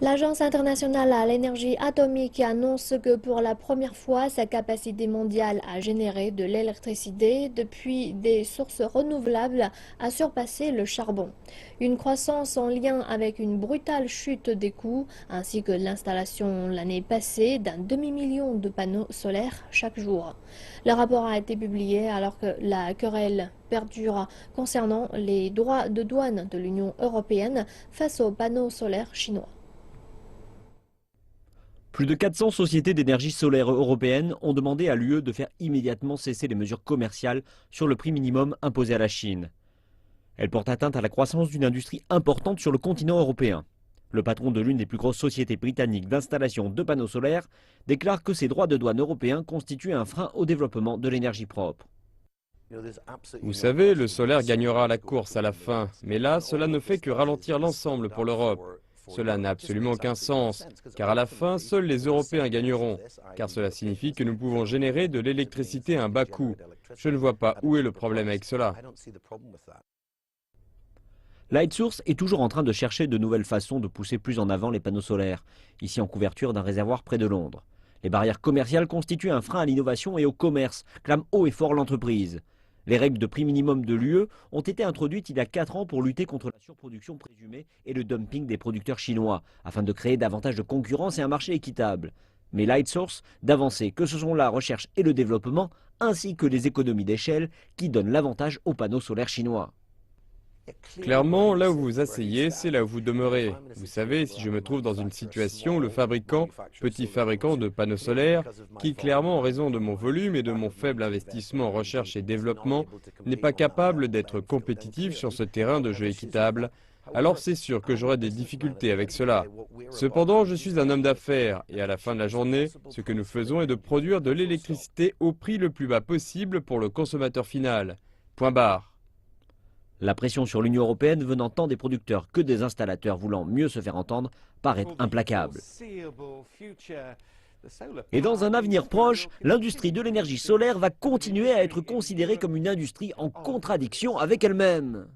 L'Agence internationale à l'énergie atomique annonce que pour la première fois, sa capacité mondiale à générer de l'électricité depuis des sources renouvelables a surpassé le charbon. Une croissance en lien avec une brutale chute des coûts ainsi que l'installation l'année passée d'un demi-million de panneaux solaires chaque jour. Le rapport a été publié alors que la querelle perdure concernant les droits de douane de l'Union européenne face aux panneaux solaires chinois. Plus de 400 sociétés d'énergie solaire européennes ont demandé à l'UE de faire immédiatement cesser les mesures commerciales sur le prix minimum imposé à la Chine. Elles portent atteinte à la croissance d'une industrie importante sur le continent européen. Le patron de l'une des plus grosses sociétés britanniques d'installation de panneaux solaires déclare que ces droits de douane européens constituent un frein au développement de l'énergie propre. Vous savez, le solaire gagnera la course à la fin, mais là, cela ne fait que ralentir l'ensemble pour l'Europe. Cela n'a absolument aucun sens, car à la fin, seuls les Européens gagneront, car cela signifie que nous pouvons générer de l'électricité à un bas coût. Je ne vois pas où est le problème avec cela. Lightsource est toujours en train de chercher de nouvelles façons de pousser plus en avant les panneaux solaires, ici en couverture d'un réservoir près de Londres. Les barrières commerciales constituent un frein à l'innovation et au commerce, clame haut et fort l'entreprise. Les règles de prix minimum de l'UE ont été introduites il y a 4 ans pour lutter contre la surproduction présumée et le dumping des producteurs chinois, afin de créer davantage de concurrence et un marché équitable. Mais Lightsource d'avancer que ce sont la recherche et le développement, ainsi que les économies d'échelle, qui donnent l'avantage aux panneaux solaires chinois. Clairement, là où vous vous asseyez, c'est là où vous demeurez. Vous savez, si je me trouve dans une situation, le fabricant, petit fabricant de panneaux solaires, qui clairement en raison de mon volume et de mon faible investissement en recherche et développement, n'est pas capable d'être compétitif sur ce terrain de jeu équitable, alors c'est sûr que j'aurai des difficultés avec cela. Cependant, je suis un homme d'affaires et à la fin de la journée, ce que nous faisons est de produire de l'électricité au prix le plus bas possible pour le consommateur final. Point barre. La pression sur l'Union européenne venant tant des producteurs que des installateurs voulant mieux se faire entendre paraît implacable. Et dans un avenir proche, l'industrie de l'énergie solaire va continuer à être considérée comme une industrie en contradiction avec elle-même.